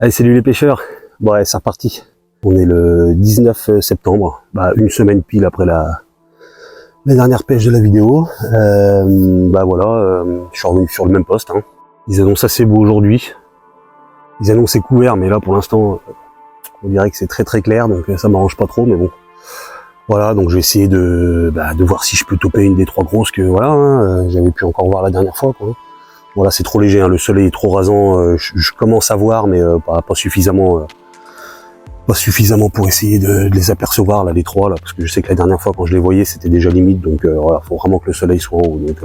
Allez, salut les pêcheurs. Bon, allez, c'est reparti. On est le 19 septembre, une semaine pile après la dernière pêche de la vidéo. Je suis revenu sur le même poste. Ils annoncent assez beau aujourd'hui. Ils annoncent c'est couvert, mais là pour l'instant, on dirait que c'est très très clair, donc ça m'arrange pas trop, mais bon. Voilà, donc je vais essayer de voir si je peux toper une des trois grosses que j'avais pu encore voir la dernière fois, quoi. Voilà, c'est trop léger, le soleil est trop rasant, je commence à voir, mais pas suffisamment pour essayer de les apercevoir là, les trois là, parce que je sais que la dernière fois quand je les voyais c'était déjà limite, donc voilà, faut vraiment que le soleil soit en haut. Donc,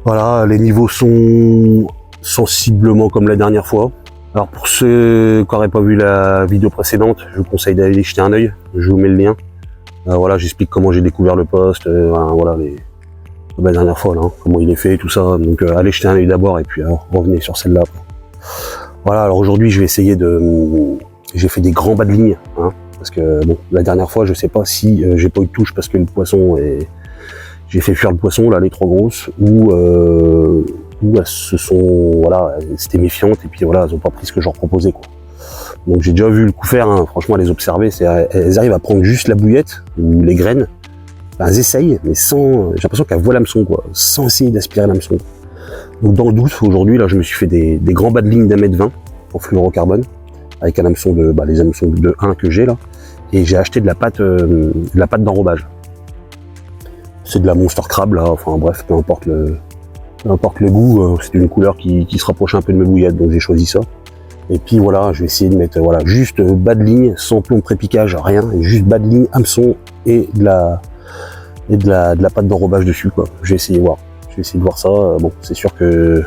voilà, les niveaux sont sensiblement comme la dernière fois. Alors pour ceux qui n'auraient pas vu la vidéo précédente, je vous conseille d'aller jeter un œil, je vous mets le lien. Voilà, j'explique comment j'ai découvert le poste, la dernière fois là, comment il est fait, tout ça. Donc allez jeter un œil d'abord et puis revenez sur celle-là. Voilà, alors aujourd'hui je vais essayer j'ai fait des grands bas de ligne, parce que bon, la dernière fois je sais pas si j'ai pas eu de touche parce que le poisson j'ai fait fuir le poisson là, les trois grosses, ou elles se sont, c'était méfiantes et puis voilà, elles ont pas pris ce que je leur proposais, quoi. Donc j'ai déjà vu le coup faire, franchement à les observer, elles arrivent à prendre juste la bouillette ou les graines. Elles essayent, mais sans, j'ai l'impression qu'elles voient l'hameçon, quoi, sans essayer d'aspirer l'hameçon. Donc dans le doute, aujourd'hui, là, je me suis fait des grands bas de ligne d'1,20 m en fluorocarbone, avec un hameçon les hameçons de 1 que j'ai là, et j'ai acheté de la pâte d'enrobage. C'est de la Monster Crab là, enfin bref, peu importe le goût, c'est une couleur qui se rapproche un peu de mes bouillettes, donc j'ai choisi ça. Et puis voilà, je vais essayer de mettre juste bas de ligne, sans plomb de prépiquage, rien, juste bas de ligne, hameçon et de la pâte d'enrobage dessus, quoi. Je vais essayer de voir ça. Bon, c'est sûr que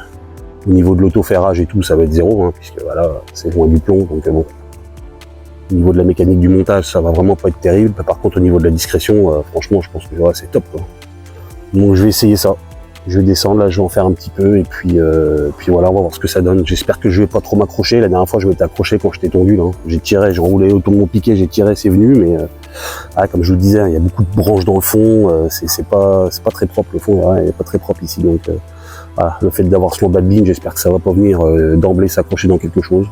au niveau de l'auto-ferrage et tout, ça va être zéro, puisque voilà, c'est loin du plomb, donc bon. Au niveau de la mécanique du montage, ça va vraiment pas être terrible. Par contre, au niveau de la discrétion, franchement, je pense que c'est top, quoi. Donc je vais essayer ça. Je vais descendre, là je vais en faire un petit peu, et puis voilà, on va voir ce que ça donne. J'espère que je vais pas trop m'accrocher. La dernière fois je m'étais accroché quand j'étais tondu, là. J'ai tiré, j'ai roulé autour de mon piquet, j'ai tiré, c'est venu, mais comme je vous le disais, il y a beaucoup de branches dans le fond, c'est pas très propre le fond, il est pas très propre ici, donc le fait d'avoir ce bas de ligne, j'espère que ça va pas venir d'emblée s'accrocher dans quelque chose.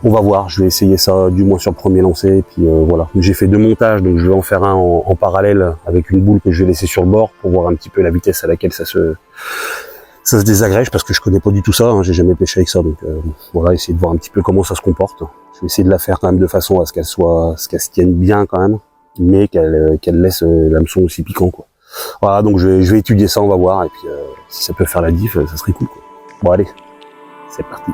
On va voir, je vais essayer ça du moins sur le premier lancer, et puis voilà. J'ai fait 2 montages, donc je vais en faire un en parallèle avec une boule que je vais laisser sur le bord pour voir un petit peu la vitesse à laquelle ça se désagrège, parce que je connais pas du tout ça, j'ai jamais pêché avec ça, donc voilà, essayer de voir un petit peu comment ça se comporte. Je vais essayer de la faire quand même de façon à ce qu'elle se tienne bien quand même, mais qu'elle laisse l'hameçon aussi piquant, quoi. Voilà, donc je vais étudier ça, on va voir, et puis si ça peut faire la diff, ça serait cool, quoi. Bon allez, c'est parti.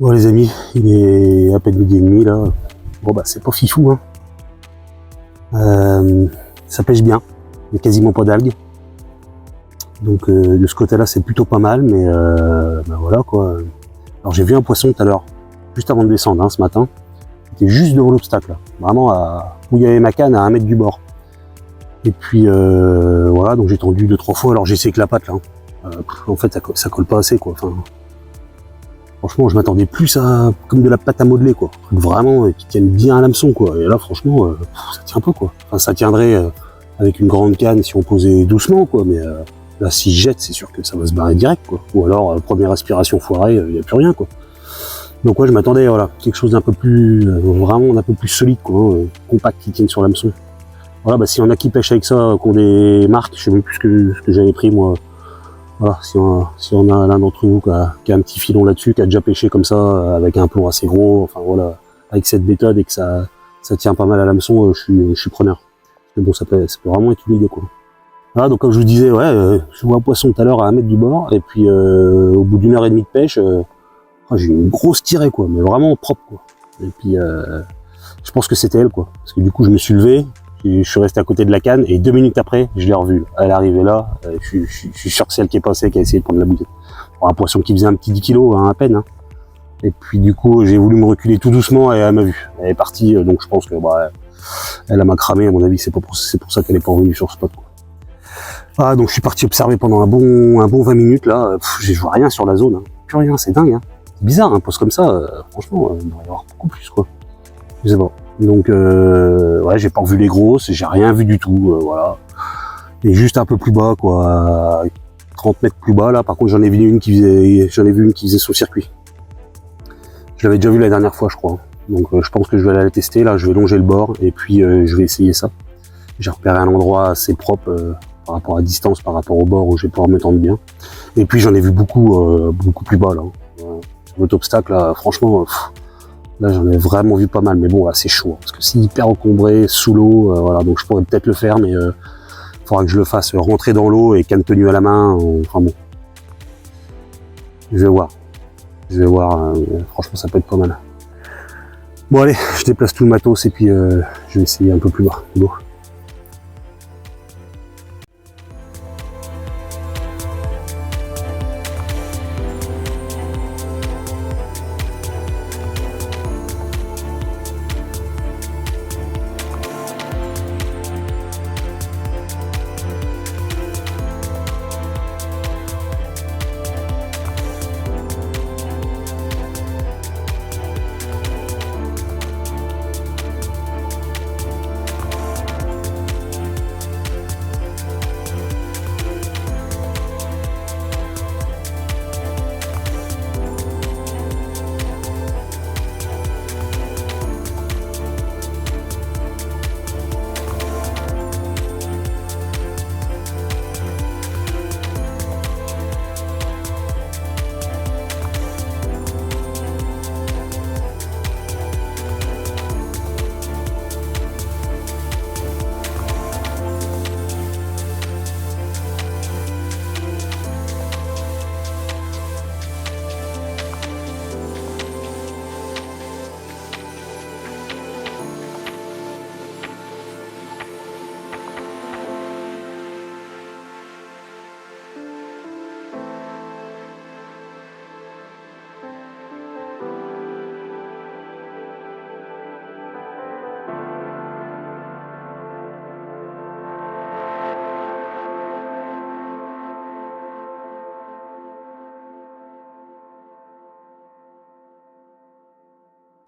Bon les amis, il est à peine midi et demi là. Bon c'est pas fifou, ça pêche bien, il n'y a quasiment pas d'algues. Donc de ce côté là c'est plutôt pas mal, mais voilà quoi. Alors j'ai vu un poisson tout à l'heure, juste avant de descendre ce matin. Il était juste devant l'obstacle, là. Vraiment où il y avait ma canne à 1 mètre du bord. Et puis voilà, donc j'ai tendu 2-3 fois, alors j'ai essayé que la patte là. En fait ça colle pas assez, quoi. Enfin, franchement, je m'attendais plus à comme de la pâte à modeler, quoi. Vraiment qui tienne bien à l'hameçon, quoi. Et là, franchement, ça tient pas, quoi. Enfin, ça tiendrait avec une grande canne si on posait doucement, quoi. Mais là, si je jette, c'est sûr que ça va se barrer direct, quoi. Ou alors, première aspiration foirée, il n'y a plus rien, quoi. Donc ouais, je m'attendais, quelque chose d'un peu plus, vraiment d'un peu plus solide, quoi, compact qui tienne sur l'hameçon. Voilà, s'il y en a qui pêchent avec ça, qui ont des marques, je sais même plus ce que j'avais pris, moi. Voilà, si on a l'un d'entre nous qui a un petit filon là-dessus, qui a déjà pêché comme ça, avec un plomb assez gros, enfin voilà, avec cette méthode et que ça tient pas mal à l'hameçon, je suis preneur. Parce que bon, ça peut vraiment être une idée, quoi. Voilà, donc comme je vous disais, ouais, je vois un poisson tout à l'heure à 1 mètre du bord, et puis au bout d'1 heure et demie de pêche, j'ai eu une grosse tirée, quoi, mais vraiment propre, quoi. Et puis je pense que c'était elle, quoi, parce que du coup je me suis levé, je suis resté à côté de la canne, et 2 minutes après, je l'ai revue. Elle est arrivée là, je suis sûr que c'est elle qui est passée, qui a essayé de prendre la bouteille. Bon, un poisson qui faisait un petit 10 kilos, hein, à peine, hein. Et puis du coup, j'ai voulu me reculer tout doucement et elle m'a vu. Elle est partie, donc je pense que elle m'a cramé, à mon avis, c'est pour ça qu'elle est pas revenue sur ce spot, quoi. Ah, donc je suis parti observer pendant un bon 20 minutes là, je vois rien sur la zone, hein. Plus rien, c'est dingue, hein. C'est bizarre, un poste comme ça, franchement, il devrait y avoir beaucoup plus, quoi. Je sais pas. Donc ouais, j'ai pas revu les grosses, j'ai rien vu du tout, voilà. Et juste un peu plus bas, quoi, 30 mètres plus bas là, par contre j'en ai vu une qui faisait son circuit. Je l'avais déjà vu la dernière fois, je crois. Donc je pense que je vais aller la tester, là je vais longer le bord et puis je vais essayer ça. J'ai repéré un endroit assez propre par rapport à distance, par rapport au bord où je vais pouvoir me tendre bien. Et puis j'en ai vu beaucoup plus bas là. Sur l'autre obstacle là, franchement, là j'en ai vraiment vu pas mal, mais bon là c'est chaud, parce que c'est hyper encombré, sous l'eau, voilà, donc je pourrais peut-être le faire, mais il faudra que je le fasse rentrer dans l'eau et canne tenue à la main, enfin bon. Je vais voir. Franchement ça peut être pas mal. Bon allez, je déplace tout le matos et puis je vais essayer un peu plus bas. Bon.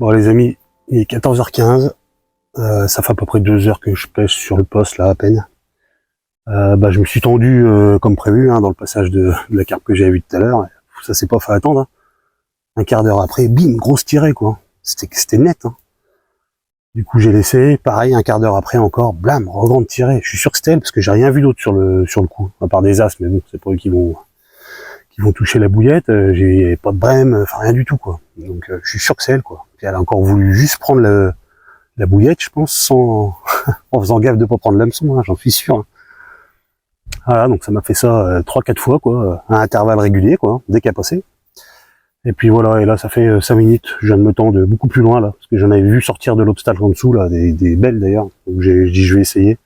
Bon les amis, il est 14h15, ça fait à peu près 2 heures que je pêche sur le poste là à peine. Je me suis tendu comme prévu, hein, dans le passage de la carpe que j'avais vue tout à l'heure. Ça s'est pas fait attendre, hein. Un quart d'heure après, bim, grosse tirée, quoi. C'était net, hein. Du coup j'ai laissé, pareil, un quart d'heure après encore, blam, regrande tirée. Je suis sûr que c'était elle, parce que j'ai rien vu d'autre sur le coup, à part des as, mais bon, c'est pas eux qui vont toucher la bouillette, j'ai pas de brème, enfin rien du tout, quoi. Donc je suis sûr que c'est elle, quoi. Puis elle a encore voulu juste prendre la bouillette, je pense, sans en faisant gaffe de pas prendre l'hameçon, hein, j'en suis sûr, hein. Voilà, donc ça m'a fait ça 3-4 fois, quoi, à intervalles réguliers, quoi, dès qu'elle passait. Et puis voilà, et là ça fait 5 minutes, je viens de me tendre beaucoup plus loin là, parce que j'en avais vu sortir de l'obstacle en dessous, là, des belles d'ailleurs, donc j'ai dit je vais essayer.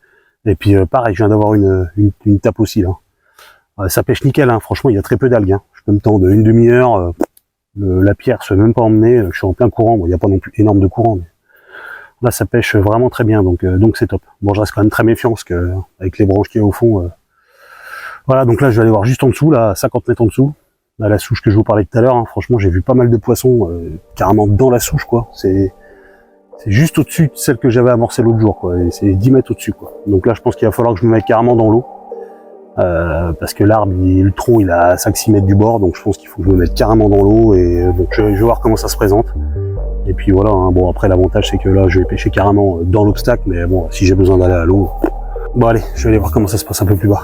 Et puis pareil, je viens d'avoir une tape aussi là. Ça pêche nickel, hein. Franchement il y a très peu d'algues, hein. Je peux me tendre une demi-heure, la pierre se fait même pas emmener, je suis en plein courant, bon, il n'y a pas non plus énorme de courant, mais là ça pêche vraiment très bien, donc c'est top. Bon, je reste quand même très méfiant, parce que avec les branches qu'il y a au fond, voilà, donc là je vais aller voir juste en dessous, là, 50 mètres en dessous, à la souche que je vous parlais tout à l'heure, hein. Franchement j'ai vu pas mal de poissons carrément dans la souche, quoi. C'est juste au-dessus de celle que j'avais amorcée l'autre jour, quoi. Et c'est 10 mètres au-dessus, quoi. Donc là je pense qu'il va falloir que je me mette carrément dans l'eau, parce que l'arbre, le tronc il est à 5-6 mètres du bord, donc je pense qu'il faut que je me mette carrément dans l'eau, et donc je vais voir comment ça se présente. Et puis voilà, hein. Bon après l'avantage c'est que là je vais pêcher carrément dans l'obstacle, mais bon, si j'ai besoin d'aller à l'eau, bon allez, je vais aller voir comment ça se passe un peu plus bas.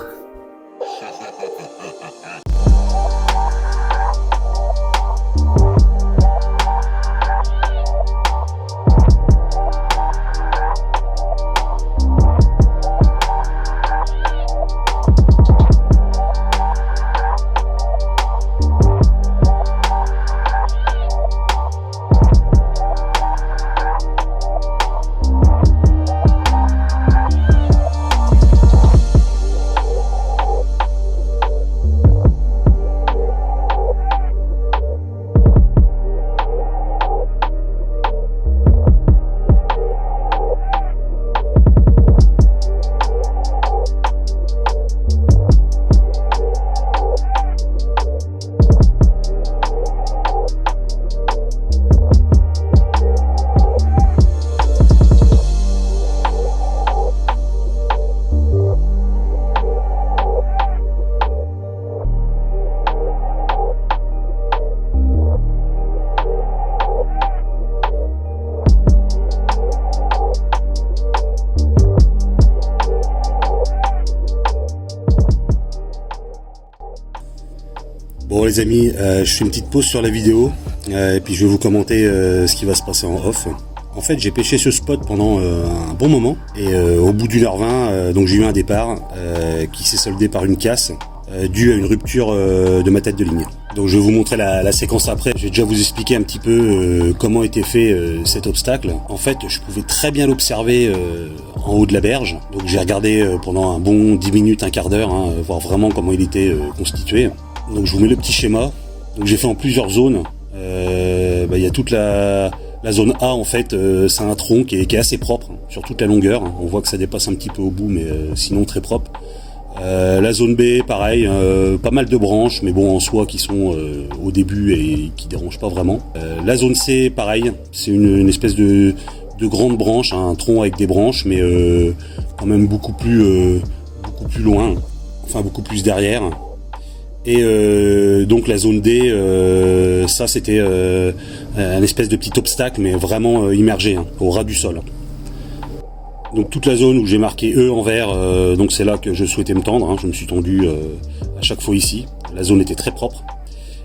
Bon les amis, je fais une petite pause sur la vidéo et puis je vais vous commenter ce qui va se passer en off. En fait j'ai pêché ce spot pendant un bon moment et au bout d'1h20 donc j'ai eu un départ qui s'est soldé par une casse due à une rupture de ma tête de ligne. Donc je vais vous montrer la séquence après. Je vais déjà vous expliquer un petit peu comment était fait cet obstacle. En fait je pouvais très bien l'observer en haut de la berge. Donc j'ai regardé pendant un bon 10 minutes, un quart d'heure, voir vraiment comment il était constitué. Donc je vous mets le petit schéma. Donc j'ai fait en plusieurs zones. Il y a toute la zone A en fait, c'est un tronc qui est assez propre sur toute la longueur. On voit que ça dépasse un petit peu au bout, mais sinon très propre. La zone B, pareil, pas mal de branches, mais bon en soi qui sont au début et qui dérangent pas vraiment. La zone C, pareil, c'est une espèce de grande branche, un tronc avec des branches, mais quand même beaucoup plus loin, enfin beaucoup plus derrière. Et donc la zone D, ça c'était un espèce de petit obstacle, mais vraiment immergé, au ras du sol. Donc toute la zone où j'ai marqué E en vert, donc c'est là que je souhaitais me tendre, je me suis tendu à chaque fois ici. La zone était très propre.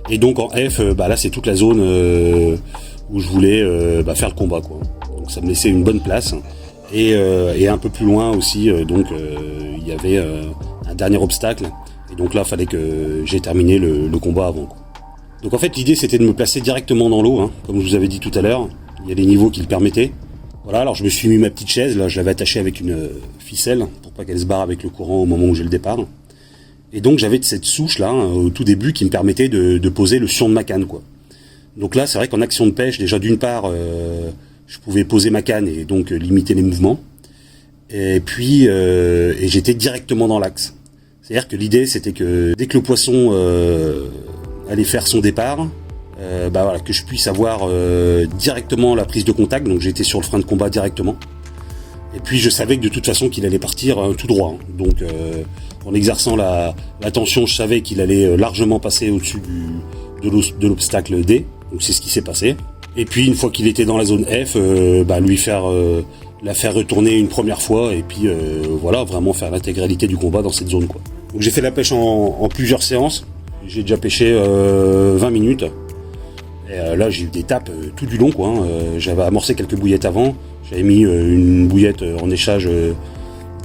Et donc en F, là c'est toute la zone où je voulais faire le combat, quoi. Donc ça me laissait une bonne place. Et un peu plus loin aussi, il y avait un dernier obstacle. Et donc là, il fallait que j'ai terminé le combat avant, quoi. Donc en fait, l'idée c'était de me placer directement dans l'eau, comme je vous avais dit tout à l'heure. Il y a les niveaux qui le permettaient. Voilà, alors je me suis mis ma petite chaise, là je l'avais attachée avec une ficelle pour pas qu'elle se barre avec le courant au moment où j'ai le départ. Et donc j'avais cette souche là, au tout début, qui me permettait de poser le sion de ma canne, quoi. Donc là, c'est vrai qu'en action de pêche, déjà d'une part, je pouvais poser ma canne et donc limiter les mouvements. Et puis, j'étais directement dans l'axe. C'est-à-dire que l'idée, c'était que dès que le poisson allait faire son départ, que je puisse avoir directement la prise de contact. Donc j'étais sur le frein de combat directement. Et puis je savais que de toute façon qu'il allait partir tout droit. Donc en exerçant la tension, je savais qu'il allait largement passer au-dessus de l'obstacle D. Donc c'est ce qui s'est passé. Et puis une fois qu'il était dans la zone F, la faire retourner une première fois et puis vraiment faire l'intégralité du combat dans cette zone, quoi. Donc j'ai fait la pêche en plusieurs séances. J'ai déjà pêché 20 minutes. Et là j'ai eu des tapes tout du long, quoi. J'avais amorcé quelques bouillettes avant. J'avais mis une bouillette en échage de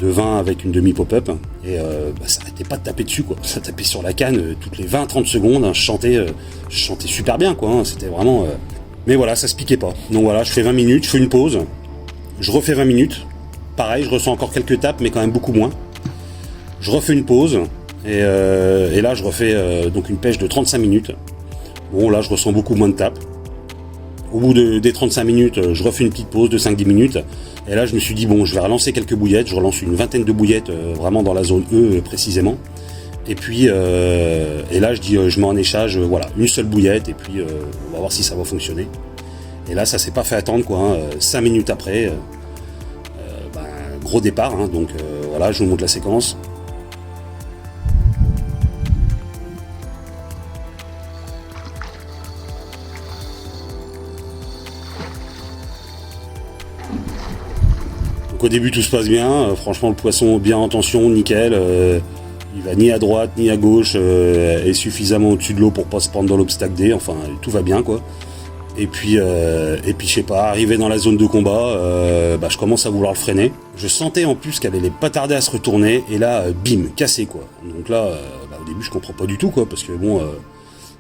20 avec une demi pop-up. Et ça n'arrêtait pas de taper dessus, quoi. Ça tapait sur la canne toutes les 20-30 secondes. Je chantais super bien, quoi. C'était vraiment... Mais voilà, ça se piquait pas. Donc voilà, je fais 20 minutes, je fais une pause. Je refais 20 minutes. Pareil, je ressens encore quelques tapes, mais quand même beaucoup moins. Je refais une pause. Et là, je refais donc une pêche de 35 minutes. Bon, là, je ressens beaucoup moins de tapes. Au bout des 35 minutes, je refais une petite pause de 5-10 minutes. Et là, je me suis dit, bon, je vais relancer quelques bouillettes. Je relance une vingtaine de bouillettes, vraiment dans la zone E précisément. Et puis, et là, je dis, je mets en échage, une seule bouillette. Et puis, on va voir si ça va fonctionner. Et là, ça s'est pas fait attendre, quoi. 5 minutes après, gros départ. Donc, voilà, je vous montre la séquence. Au début tout se passe bien, franchement le poisson bien en tension, nickel, il va ni à droite ni à gauche, est suffisamment au-dessus de l'eau pour pas se prendre dans l'obstacle D, enfin tout va bien, quoi. Et puis je sais pas, arrivé dans la zone de combat, je commence à vouloir le freiner. Je sentais en plus qu'elle allait pas tarder à se retourner, et là bim, cassé, quoi. Donc là, au début je comprends pas du tout, quoi, parce que bon,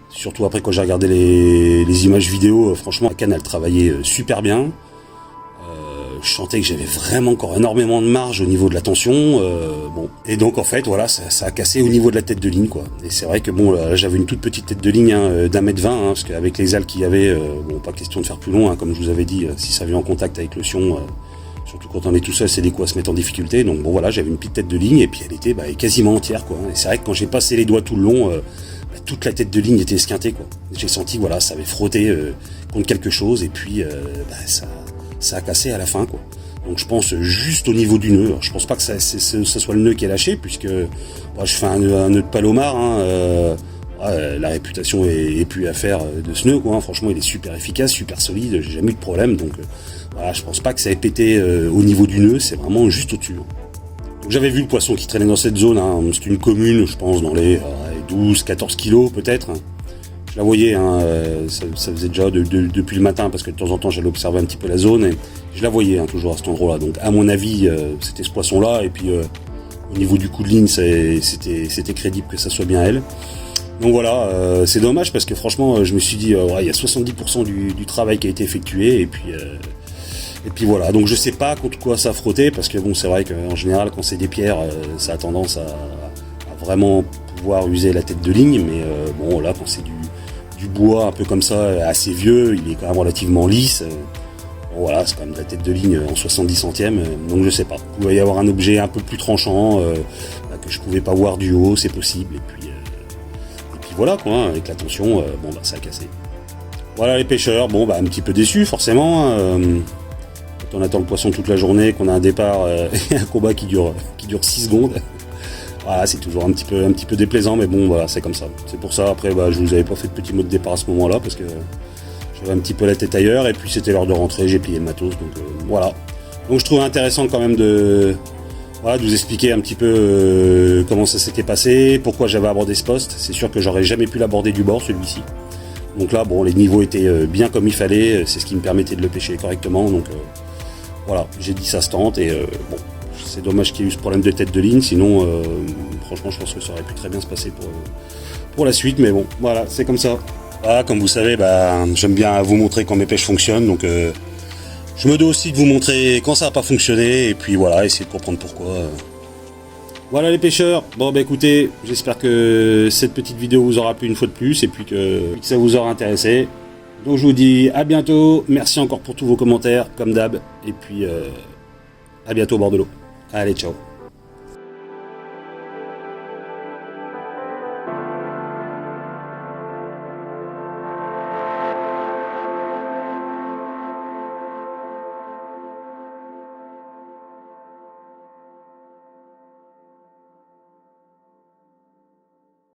surtout après quand j'ai regardé les images vidéo, franchement la canne elle travaillait super bien. Je sentais que j'avais vraiment encore énormément de marge au niveau de la tension, et donc en fait voilà, ça a cassé au niveau de la tête de ligne, quoi. Et c'est vrai que bon, là, j'avais une toute petite tête de ligne d'1m20, parce qu'avec les ailes qu'il y avait, pas question de faire plus long, comme je vous avais dit, si ça vient en contact avec le sion, surtout quand on est tout seul, c'est des coups à se mettre en difficulté. Donc bon voilà, j'avais une petite tête de ligne et puis elle était quasiment entière, quoi. Et c'est vrai que quand j'ai passé les doigts tout le long, toute la tête de ligne était esquintée, quoi. J'ai senti ça avait frotté contre quelque chose et puis ça a cassé à la fin, quoi. Donc je pense juste au niveau du nœud. Alors, je pense pas que ça soit le nœud qui est lâché, puisque je fais un nœud de palomar. La réputation est plus à faire de ce nœud, quoi. Franchement, il est super efficace, super solide. J'ai jamais eu de problème. Donc je pense pas que ça ait pété au niveau du nœud. C'est vraiment juste au-dessus. Donc j'avais vu le poisson qui traînait dans cette zone. C'était une commune, je pense, dans les 12-14 kilos peut-être. Je la voyais, hein, ça faisait déjà depuis le matin, parce que de temps en temps j'allais observer un petit peu la zone, et je la voyais hein, toujours à cet endroit-là. Donc à mon avis, c'était ce poisson-là, et puis au niveau du coup de ligne, c'était crédible que ça soit bien elle. Donc voilà, c'est dommage parce que franchement, je me suis dit, ouais, il y a 70% du travail qui a été effectué, et puis voilà. Donc je sais pas contre quoi ça frottait, parce que bon, c'est vrai qu'en général, quand c'est des pierres, ça a tendance à vraiment pouvoir user la tête de ligne, mais bon là, quand c'est du bois un peu comme ça, assez vieux, il est quand même relativement lisse. Bon, voilà, c'est quand même de la tête de ligne en 70 centièmes, donc je sais pas. Il pouvait y avoir un objet un peu plus tranchant que je pouvais pas voir du haut, c'est possible. Et puis voilà quoi, hein, avec la tension, bon bah ça a cassé. Voilà les pêcheurs, bon bah un petit peu déçus forcément. Quand on attend le poisson toute la journée, qu'on a un départ et un combat qui dure 6 secondes. Voilà, c'est toujours un petit peu déplaisant, mais bon, voilà, c'est comme ça. C'est pour ça, après, bah, je vous avais pas fait de petit mot de départ à ce moment-là, parce que j'avais un petit peu la tête ailleurs, et puis c'était l'heure de rentrer, j'ai plié le matos, donc voilà. Donc je trouvais intéressant quand même de vous expliquer un petit peu comment ça s'était passé, pourquoi j'avais abordé ce poste. C'est sûr que j'aurais jamais pu l'aborder du bord, celui-ci. Donc là, bon, les niveaux étaient bien comme il fallait, c'est ce qui me permettait de le pêcher correctement, donc voilà, j'ai dit ça se tente, et bon. C'est dommage qu'il y ait eu ce problème de tête de ligne, sinon franchement je pense que ça aurait pu très bien se passer pour la suite, mais bon, voilà, c'est comme ça. Voilà, comme vous savez, bah, j'aime bien vous montrer quand mes pêches fonctionnent, donc je me dois aussi de vous montrer quand ça n'a pas fonctionné, et puis voilà, essayer de comprendre pourquoi. Voilà les pêcheurs, bon bah écoutez, j'espère que cette petite vidéo vous aura plu une fois de plus, et puis que ça vous aura intéressé. Donc je vous dis à bientôt, merci encore pour tous vos commentaires, comme d'hab, et puis à bientôt au bord de l'eau. Allez, ciao.